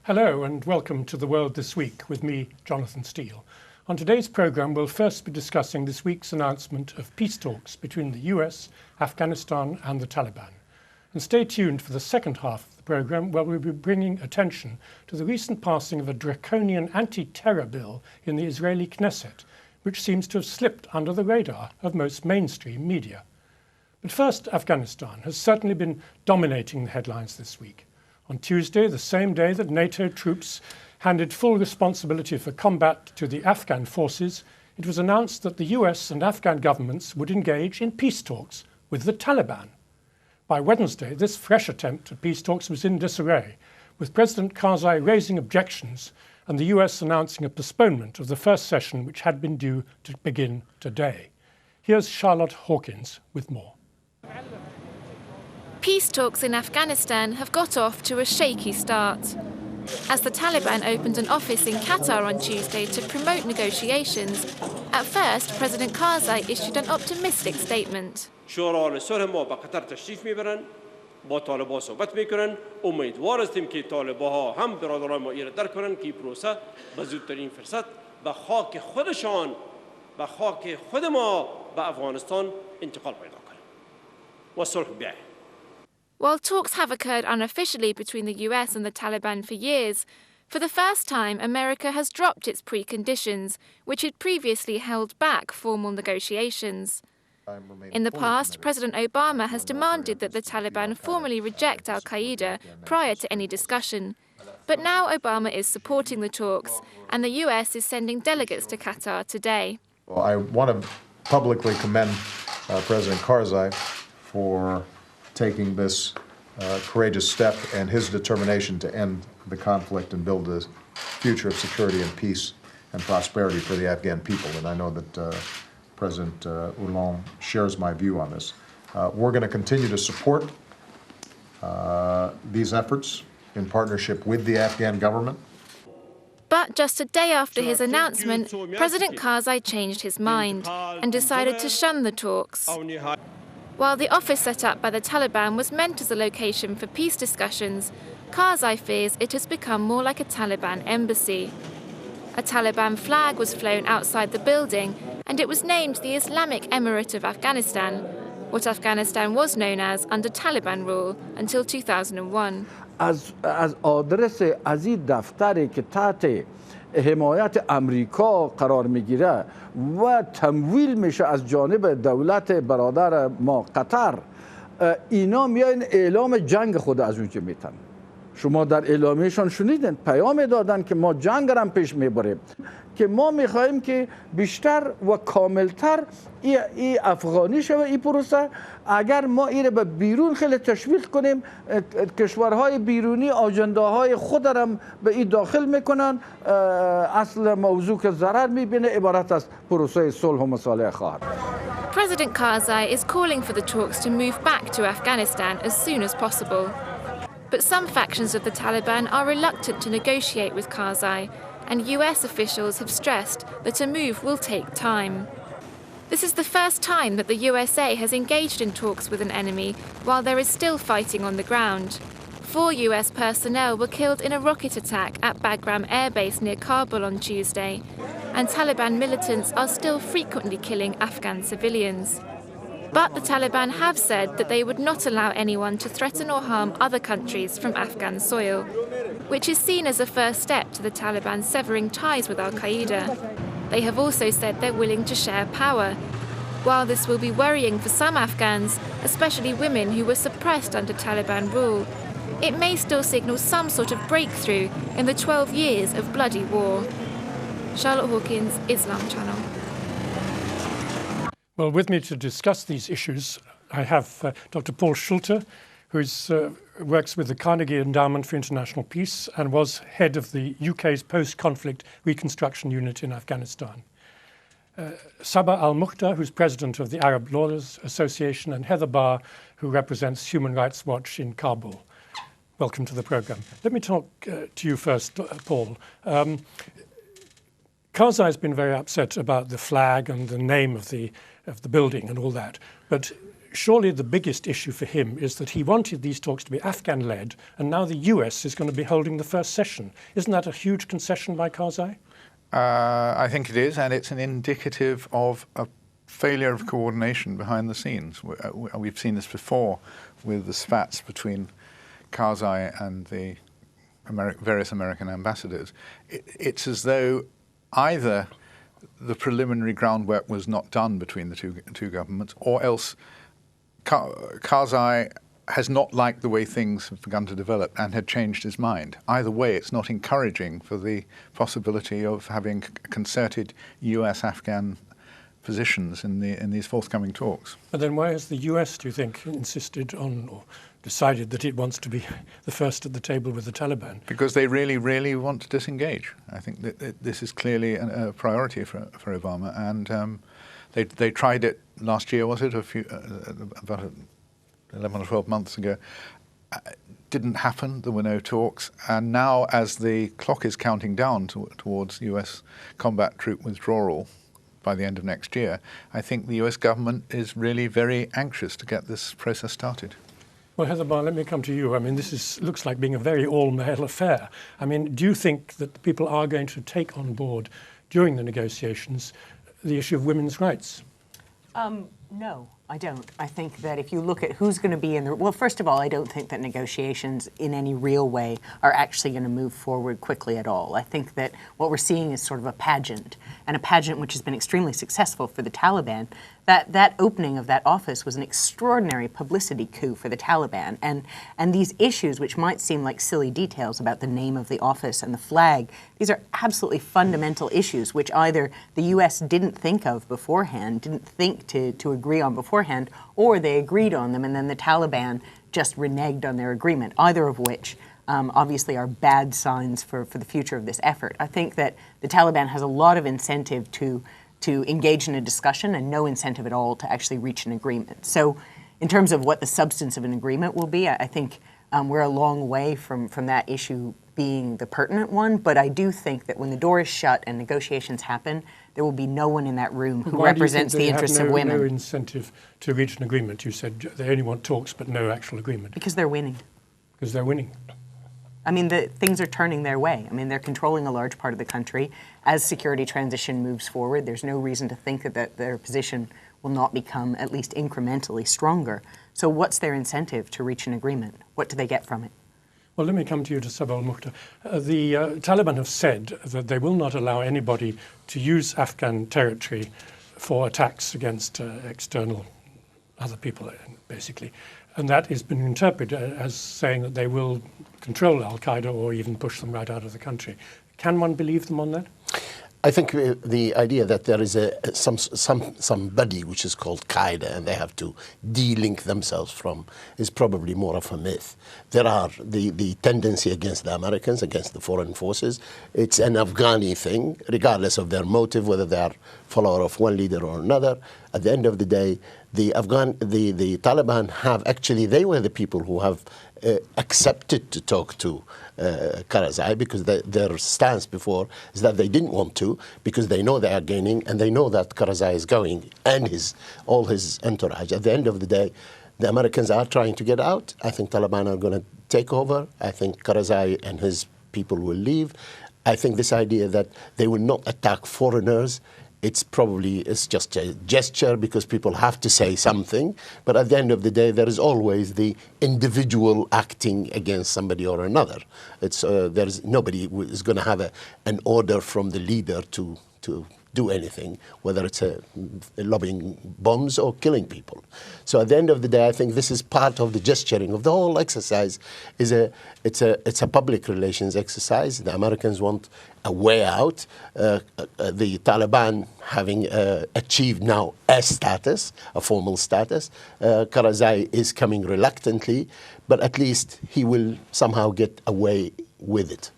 Hello and welcome to The World This Week with me, Jonathan Steele. On today's programme, we'll first be discussing this week's announcement of peace talks between the US, Afghanistan and the Taliban. And stay tuned for the second half of the programme, where we'll be bringing attention to the recent passing of a draconian anti-terror bill in the Israeli Knesset, which seems to have slipped under the radar of most mainstream media. But first, Afghanistan has certainly been dominating the headlines this week. On Tuesday, the same day that NATO troops handed full responsibility for combat to the Afghan forces, it was announced that the US and Afghan governments would engage in peace talks with the Taliban. By Wednesday, this fresh attempt at peace talks was in disarray, with President Karzai raising objections and the US announcing a postponement of the first session, which had been due to begin today. Here's Charlotte Hawkins with more. Peace talks in Afghanistan have got off to a shaky start. As the Taliban opened an office in Qatar on Tuesday to promote negotiations, at first President Karzai issued an optimistic statement. با طالبان صحبت میکنن امیدوار هستیم که طالبان ها هم برادران ما را درک کنن که پروسه به زودترین فرصت به خاک خودشان به خاک خود ما به افغانستان انتقال پیدا کنه و صلح بیاید. While talks have occurred unofficially between the US and the Taliban for years, for the first time America has dropped its preconditions, which had previously held back formal negotiations. In the past, President Obama has demanded that the Taliban formally reject al-Qaeda prior to any discussion. But now Obama is supporting the talks, and the US is sending delegates to Qatar today. Well, I want to publicly commend President Karzai for taking this courageous step and his determination to end the conflict and build a future of security and peace and prosperity for the Afghan people. And I know that President Hollande shares my view on this. We're going to continue to support these efforts in partnership with the Afghan government. But just a day after his announcement, President Karzai changed his mind and decided to shun the talks. While the office set up by the Taliban was meant as a location for peace discussions, Karzai fears it has become more like a Taliban embassy. A Taliban flag was flown outside the building, and it was named the Islamic Emirate of Afghanistan, what Afghanistan was known as under Taliban rule until 2001. از آدرس از این دفتری که تحت حمایت امریکا قرار میگیره و تمویل میشه از جانب دولت برادر ما قطر، اینا میاین اعلام جنگ خود از اونجا میتن. شما در اعلامیهشان شنیدن پیام دادن که ما جنگ را پیش میبریم، که ما میخواهیم که بیشتر و کاملتر این افغانی شود این پروسه. اگر ما این به بیرون خیلی تشویق کنیم، کشورهای بیرونی آجنداهای خود را به این داخل میکنن، اصل موضوع که ضرر میبینه عبارت از پروسه صلح و مصالحه خواهد. President Karzai is calling for the talks to move back to Afghanistan as soon as possible. But some factions of the Taliban are reluctant to negotiate with Karzai, and US officials have stressed that a move will take time. This is the first time that the USA has engaged in talks with an enemy while there is still fighting on the ground. 4 US personnel were killed in a rocket attack at Bagram Air Base near Kabul on Tuesday, and Taliban militants are still frequently killing Afghan civilians. But the Taliban have said that they would not allow anyone to threaten or harm other countries from Afghan soil, which is seen as a first step to the Taliban severing ties with al-Qaeda. They have also said they're willing to share power. While this will be worrying for some Afghans, especially women who were suppressed under Taliban rule, it may still signal some sort of breakthrough in the 12 years of bloody war. Charlotte Hawkins, Islam Channel. Well, with me to discuss these issues, I have Dr. Paul Schulte, who works with the Carnegie Endowment for International Peace and was head of the UK's post-conflict Reconstruction unit in Afghanistan. Sabah Al-Mukhtar, who's president of the Arab Lawyers Association, and Heather Barr, who represents Human Rights Watch in Kabul. Welcome to the programme. Let me talk to you first, Paul. Karzai has been very upset about the flag and the name of the building and all that, but surely the biggest issue for him is that he wanted these talks to be Afghan-led, and now the US is going to be holding the first session. Isn't that a huge concession by Karzai? I think it is, and it's an indicative of a failure of coordination behind the scenes. We've seen this before with the spats between Karzai and the various American ambassadors. It's as though either the preliminary groundwork was not done between the two governments, or else Karzai has not liked the way things have begun to develop and had changed his mind. Either way, it's not encouraging for the possibility of having concerted US-Afghan positions in these forthcoming talks. But then why has the US, do you think, insisted on or decided that it wants to be the first at the table with the Taliban? Because they really, really want to disengage. I think that this is clearly a priority for Obama, and they tried it last year, was it? About 11 or 12 months ago. Didn't happen. There were no talks. And now, as the clock is counting down towards US combat troop withdrawal by the end of next year, I think the US government is really very anxious to get this process started. Well, Heather Barr, let me come to you. I mean, looks like being a very all-male affair. I mean, do you think that people are going to take on board during the negotiations the issue of women's rights? No, I don't. I think that if you look at who's going to be in the... Well, first of all, I don't think that negotiations in any real way are actually going to move forward quickly at all. I think that what we're seeing is sort of a pageant, and a pageant which has been extremely successful for the Taliban. That opening of that office was an extraordinary publicity coup for the Taliban. And these issues, which might seem like silly details about the name of the office and the flag, these are absolutely fundamental issues which either the U.S. didn't think of beforehand, didn't think to agree on beforehand, or they agreed on them and then the Taliban just reneged on their agreement, either of which obviously are bad signs for the future of this effort. I think that the Taliban has a lot of incentive to engage in a discussion and no incentive at all to actually reach an agreement. So in terms of what the substance of an agreement will be, I think we're a long way from that issue being the pertinent one, but I do think that when the door is shut and negotiations happen, there will be no one in that room who represents the interests of women. No incentive to reach an agreement. You said they only want talks but no actual agreement. Because they're winning. Because they're winning. I mean, things are turning their way. I mean, they're controlling a large part of the country. As security transition moves forward, there's no reason to think that their position will not become at least incrementally stronger. So what's their incentive to reach an agreement? What do they get from it? Well, let me come to you, to Sabah Al-Mukhtar. The Taliban have said that they will not allow anybody to use Afghan territory for attacks against external other people, basically. And that has been interpreted as saying that they will control Al-Qaeda or even push them right out of the country. Can one believe them on that? I think the idea that there is somebody which is called Qaeda and they have to de-link themselves from is probably more of a myth. There are the tendency against the Americans, against the foreign forces. It's an Afghani thing, regardless of their motive, whether they are follower of one leader or another. At the end of the day, the Taliban have actually, they were the people who have accepted to talk to Karzai, because their stance before is that they didn't want to, because they know they are gaining and they know that Karzai is going and all his entourage. At the end of the day, the Americans are trying to get out. I think Taliban are going to take over. I think Karzai and his people will leave. I think this idea that they will not attack foreigners, it's just a gesture because people have to say something. But at the end of the day, there is always the individual acting against somebody or another. There's nobody who is going to have an order from the leader to do anything, whether it's lobbing bombs or killing people. So at the end of the day, I think this is part of the gesturing of the whole exercise. It's a public relations exercise. The Americans want a way out. The Taliban having achieved now a formal status. Karzai is coming reluctantly, but at least he will somehow get away with it.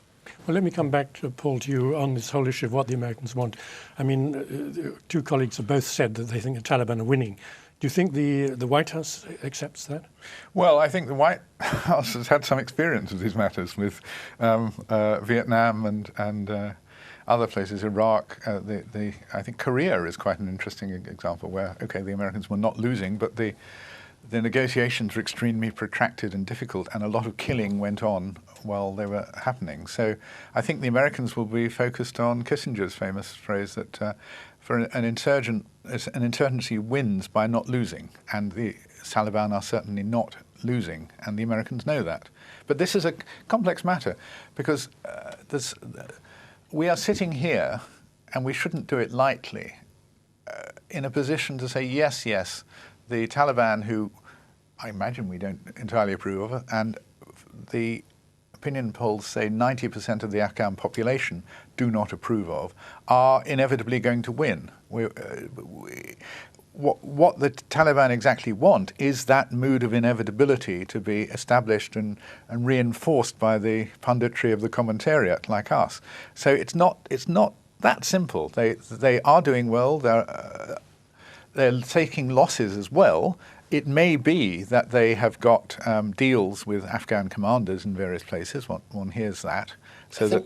Well, let me come back, Paul, to you on this whole issue of what the Americans want. I mean, two colleagues have both said that they think the Taliban are winning. Do you think the White House accepts that? Well, I think the White House has had some experience with these matters, with Vietnam and other places, Iraq. I think Korea is quite an interesting example where, okay, the Americans were not losing, but the the negotiations were extremely protracted and difficult, and a lot of killing went on while they were happening. So I think the Americans will be focused on Kissinger's famous phrase that for an insurgency wins by not losing, and the Taliban are certainly not losing, and the Americans know that. But this is a complex matter because we are sitting here, and we shouldn't do it lightly, in a position to say, yes, the Taliban, who I imagine we don't entirely approve of, and the opinion polls say 90% of the Afghan population do not approve of, are inevitably going to win. What the Taliban exactly want is that mood of inevitability to be established and reinforced by the punditry of the commentariat like us. So it's not that simple. They are doing well. They're taking losses as well. It may be that they have got deals with Afghan commanders in various places. One hears that. So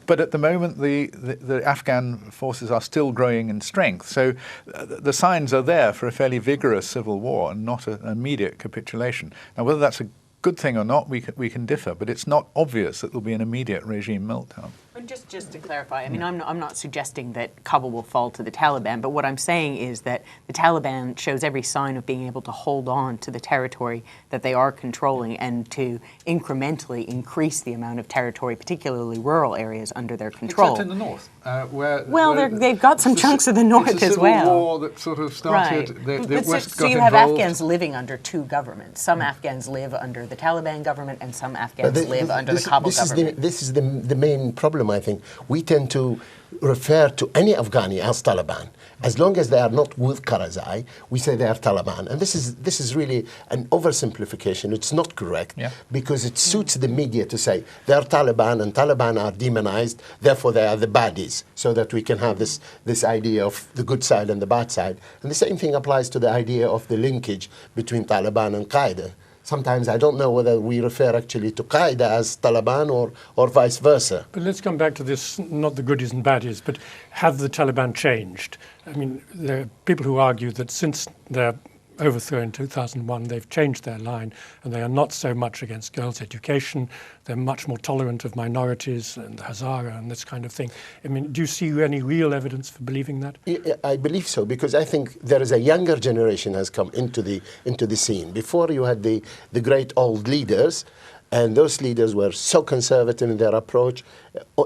but at the moment, the Afghan forces are still growing in strength. So the signs are there for a fairly vigorous civil war and not an immediate capitulation. Now, whether that's a good thing or not, we can differ. But it's not obvious that there'll be an immediate regime meltdown. And just to clarify, I mean, I'm not suggesting that Kabul will fall to the Taliban, but what I'm saying is that the Taliban shows every sign of being able to hold on to the territory that they are controlling and to incrementally increase the amount of territory, particularly rural areas, under their control. Except in the north, where they've got some chunks of the north as well. It's a civil war that sort of started. Right. The West got you have involved. Afghans living under two governments. Some Afghans live under the Taliban government, and some Afghans live under the Kabul government. This is the main problem, I think. We tend to refer to any Afghani as Taliban. As long as they are not with Karzai, we say they are Taliban. And this is really an oversimplification. It's not correct because it suits the media to say they are Taliban and Taliban are demonized, therefore they are the baddies, so that we can have this idea of the good side and the bad side. And the same thing applies to the idea of the linkage between Taliban and Qaeda. Sometimes I don't know whether we refer actually to Qaeda as Taliban or vice versa. But let's come back to this, not the goodies and baddies, but have the Taliban changed? I mean, there are people who argue that since their overthrow in 2001, they've changed their line and they are not so much against girls' education. They're much more tolerant of minorities and Hazara and this kind of thing. I mean, do you see any real evidence for believing that? I believe so, because I think there is a younger generation has come into the scene. Before you had the great old leaders, and those leaders were so conservative in their approach,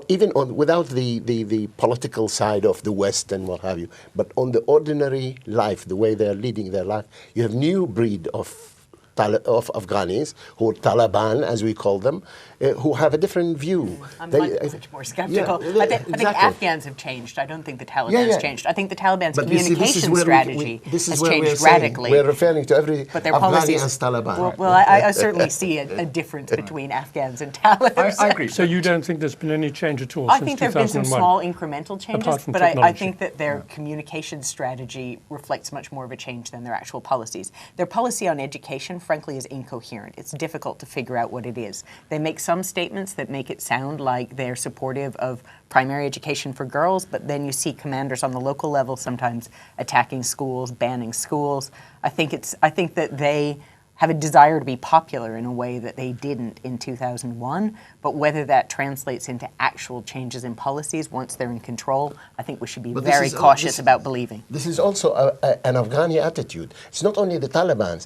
even without the political side of the West and what have you. But on the ordinary life, the way they're leading their life, you have new breed of Afghanis, who are Taliban, as we call them, who have a different view. I'm much more skeptical. I think Afghans have changed. I don't think the Taliban has changed. I think the Taliban's communication strategy has changed radically. We're referring to every but their Afghani policies as Taliban. Well, I certainly see a difference between Afghans and Talibans. I agree. So you don't think there's been any change at all I since think there have been 2001? some small incremental changes, but I think that their communication strategy reflects much more of a change than their actual policies. Their policy on education, frankly, is incoherent. It's difficult to figure out what it is. They make some statements that make it sound like they're supportive of primary education for girls, but then you see commanders on the local level sometimes attacking schools, banning schools. I think that they have a desire to be popular in a way that they didn't in 2001, but whether that translates into actual changes in policies once they're in control, I think we should be very cautious about believing. This is also an Afghani attitude. It's not only the Taliban.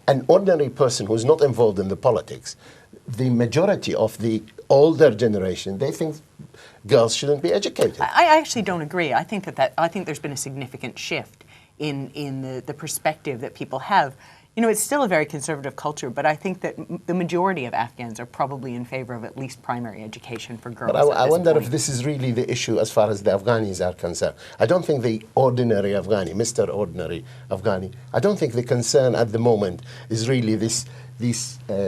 An ordinary person who's not involved in the politics, the majority of the older generation, they think girls shouldn't be educated. I actually don't agree. I think there's been a significant shift in the perspective that people have. You know, it's still a very conservative culture, but I think that the majority of Afghans are probably in favor of at least primary education for girls. But I wonder if this is really the issue as far as the Afghanis are concerned. I don't think the ordinary Afghani, Mr. Ordinary Afghani, I don't think the concern at the moment is really these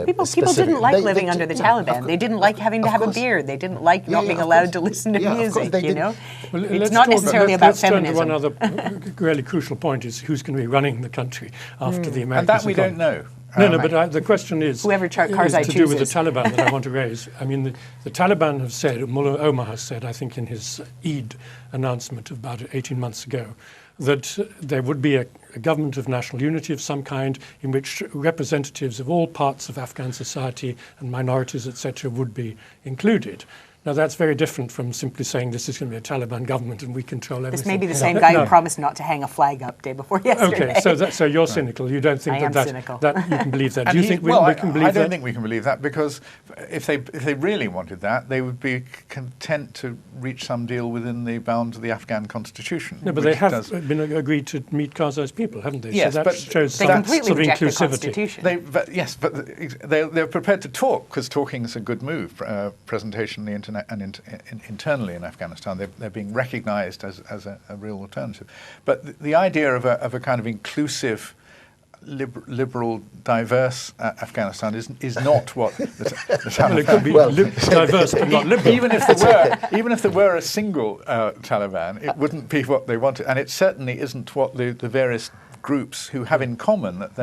people didn't like living under the Taliban. They didn't like having to have a beard. They didn't like not being allowed to listen to music, you know? Well, it's not necessarily about feminism. Let's turn to one other really crucial point is who's going to be running the country after the Americans And that we don't know. No, but the question is, Whoever Karzai is to do with the chooses. Taliban that I want to raise. I mean, the Taliban have said, Mullah Omar has said, I think in his Eid announcement about 18 months ago, that there would be a government of national unity of some kind in which representatives of all parts of Afghan society and minorities, etc., would be included. Now, that's very different from simply saying this is going to be a Taliban government and we control everything. This may be the same guy who promised not to hang a flag up day before yesterday. Okay, so you're cynical. You don't think that you can believe that. Do you think we can believe that? I don't think we can believe that, because if they really wanted that, they would be content to reach some deal within the bounds of the Afghan constitution. No, but they have been agreed to meet Karzai's people, haven't they? Yes, so that but shows they some completely sort of reject the inclusivity. Constitution. They're prepared to talk, because talking is a good move, presentationally and internally in Afghanistan. They're being recognised as a real alternative. But the idea of a kind of inclusive, liberal, diverse Afghanistan is not what the Taliban. Well, it could be diverse but not liberal. Even if there were a single Taliban, it wouldn't be what they wanted, and it certainly isn't what the various groups who have in common that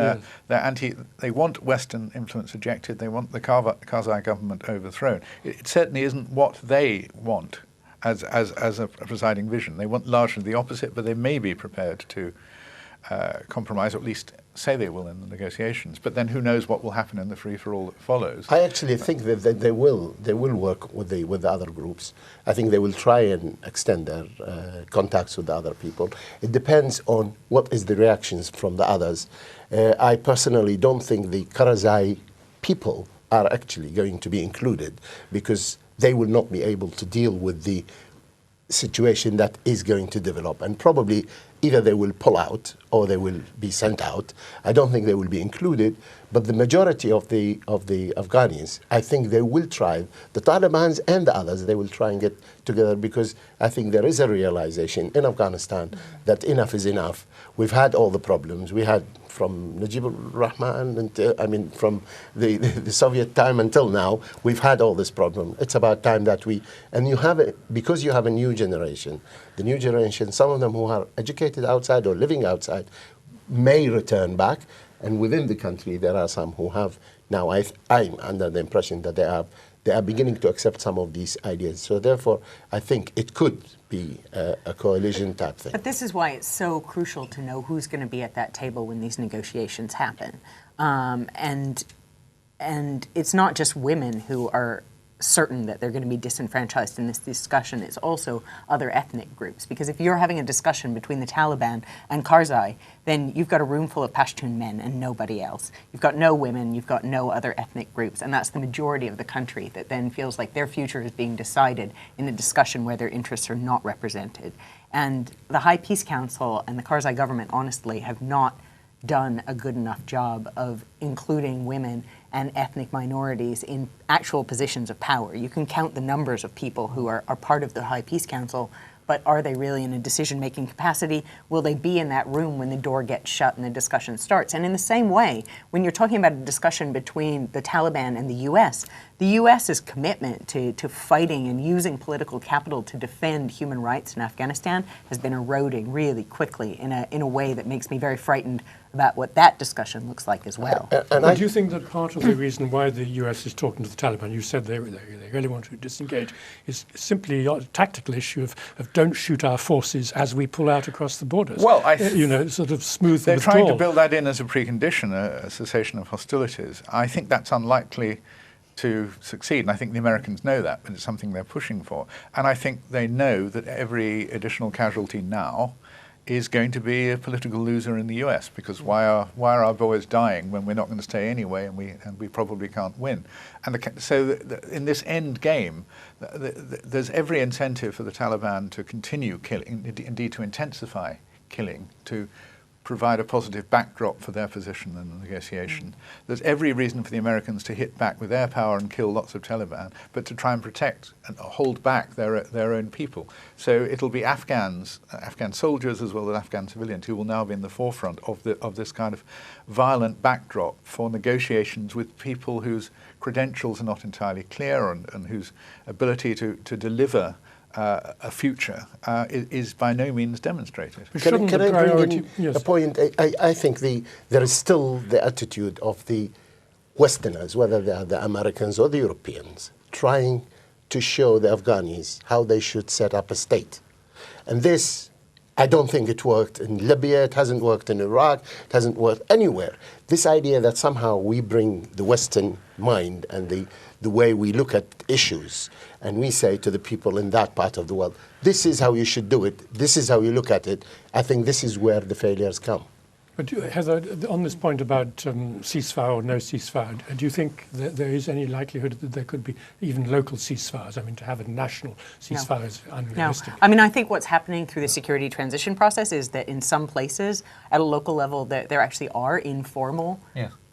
they want Western influence ejected, they want the Karzai government overthrown. It certainly isn't what they want as a presiding vision. They want largely the opposite, but they may be prepared to compromise, or at least say they will in the negotiations. But then who knows what will happen in the free-for-all that follows. I actually think that they will work with the other groups. I think they will try and extend their contacts with the other people. It depends on what is the reactions from the others. I personally don't think the Karzai people are actually going to be included, because they will not be able to deal with the situation that is going to develop, and probably either they will pull out or they will be sent out. I don't think they will be included, but the majority of the Afghans, I think they will try, the Taliban and the others, they will try and get together, because I think there is a realization in Afghanistan that enough is enough. We've had all the problems. We had from Najib al-Rahman, from the Soviet time until now, we've had all this problem. It's about time that because you have a new generation, the new generation, some of them who are educated outside or living outside, may return back, and within the country there are some who have now, I'm under the impression that they are beginning to accept some of these ideas. So therefore, I think it could be a coalition type thing. But this is why it's so crucial to know who's going to be at that table when these negotiations happen. And it's not just women who are certain that they're going to be disenfranchised in this discussion. It's also other ethnic groups. Because if you're having a discussion between the Taliban and Karzai, then you've got a room full of Pashtun men and nobody else. You've got no women, you've got no other ethnic groups, and that's the majority of the country that then feels like their future is being decided in a discussion where their interests are not represented. And the High Peace Council and the Karzai government, honestly, have not done a good enough job of including women and ethnic minorities in actual positions of power. You can count the numbers of people who are part of the High Peace Council, but are they really in a decision-making capacity? Will they be in that room when the door gets shut and the discussion starts? And in the same way, when you're talking about a discussion between the Taliban and the US's commitment to fighting and using political capital to defend human rights in Afghanistan has been eroding really quickly in a way that makes me very frightened about what that discussion looks like as well. And do you think that part of the reason why the US is talking to the Taliban, you said they really want to disengage, is simply a tactical issue of don't shoot our forces as we pull out across the borders? Well, sort of smooth they're withdrawal. trying to build that in as a precondition, a cessation of hostilities. I think that's unlikely to succeed, and I think the Americans know that, but it's something they're pushing for. And I think they know that every additional casualty now is going to be a political loser in the US, because why are our boys dying when we're not going to stay anyway, and we probably can't win? And in this end game, there's every incentive for the Taliban to continue killing, indeed to intensify killing, to provide a positive backdrop for their position in the negotiation. There's every reason for the Americans to hit back with air power and kill lots of Taliban, but to try and protect and hold back their own people. So it'll be Afghan soldiers as well as Afghan civilians who will now be in the forefront of this kind of violent backdrop for negotiations with people whose credentials are not entirely clear and whose ability to deliver a future is by no means demonstrated. Shouldn't Can the I bring priority? in Yes. a point? I think there is still the attitude of the Westerners, whether they are the Americans or the Europeans, trying to show the Afghanis how they should set up a state. And this, I don't think it worked in Libya, it hasn't worked in Iraq, it hasn't worked anywhere. This idea that somehow we bring the Western mind and the way we look at issues, and we say to the people in that part of the world, this is how you should do it, this is how you look at it, I think this is where the failures come. But Heather, on this point about ceasefire or no ceasefire, do you think that there is any likelihood that there could be even local ceasefires? I mean, to have a national ceasefire is unrealistic. No. I mean, I think what's happening through the security transition process is that in some places, at a local level, there actually are informal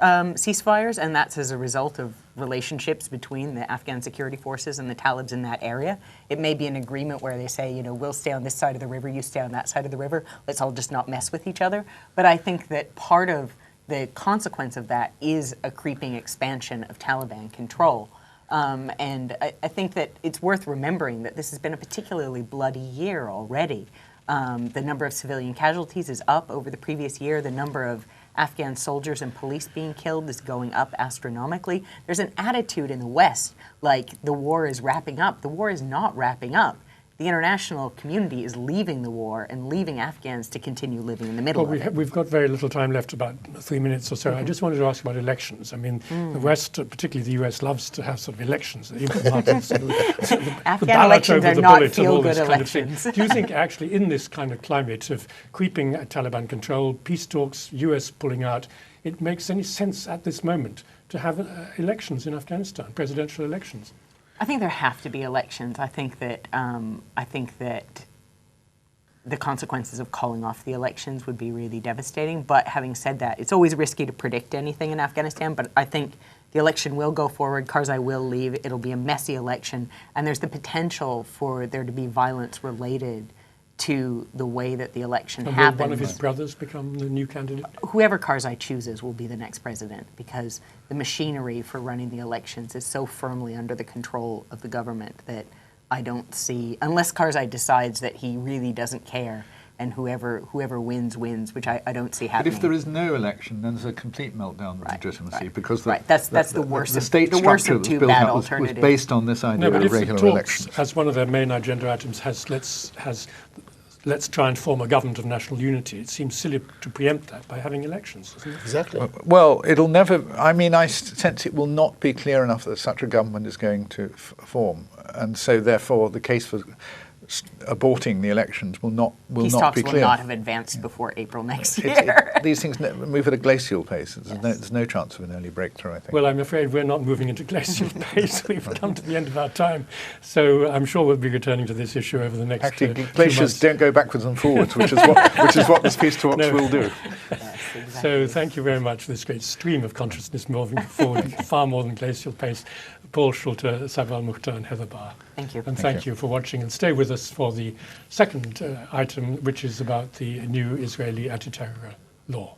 ceasefires, and that's as a result of relationships between the Afghan security forces and the Talibs in that area. It may be an agreement where they say, you know, we'll stay on this side of the river, you stay on that side of the river, let's all just not mess with each other. But I think that part of the consequence of that is a creeping expansion of Taliban control. And I think that it's worth remembering that this has been a particularly bloody year already. The number of civilian casualties is up over the previous year. The number of Afghan soldiers and police being killed is going up astronomically. There's an attitude in the West like the war is wrapping up. The war is not wrapping up. The international community is leaving the war and leaving Afghans to continue living in the middle of it. We've got very little time left, about 3 minutes or so. I just wanted to ask about elections. I mean, the West, particularly the US, loves to have sort of elections. Afghan elections are not feel-good elections. Do you think actually in this kind of climate of creeping Taliban control, peace talks, US pulling out, it makes any sense at this moment to have elections in Afghanistan, presidential elections? I think there have to be elections. I think that the consequences of calling off the elections would be really devastating. But having said that, it's always risky to predict anything in Afghanistan. But I think the election will go forward. Karzai will leave. It'll be a messy election, and there's the potential for there to be violence related to the way that the election happens. Will one of his brothers become the new candidate? Whoever Karzai chooses will be the next president, because the machinery for running the elections is so firmly under the control of the government that I don't see, unless Karzai decides that he really doesn't care and whoever wins, which I don't see happening. But if there is no election, then there's a complete meltdown of legitimacy, because that's the worst. The state structure that was built up was based on this idea of regular elections. As one of their main agenda items has let's try and form a government of national unity. It seems silly to preempt that by having elections, isn't it? Exactly. Well, it'll never, I mean, I sense it will not be clear enough that such a government is going to form. And so, therefore, the case for aborting the elections will not be clear. Peace talks will not have advanced before April next year. These things move at a glacial pace. There's no chance of an early breakthrough, I think. Well, I'm afraid we're not moving into glacial pace. We've come to the end of our time. So I'm sure we'll be returning to this issue over the next Actually, few glaciers months. Don't go backwards and forwards, which is what this peace talks will do. Yes, exactly. So thank you very much for this great stream of consciousness moving forward, far more than glacial pace. Paul Schulte, Sabah Al-Mukhtar and Heather Barr. Thank you. And thank you for watching, and stay with us for the second item, which is about the new Israeli anti-terror law.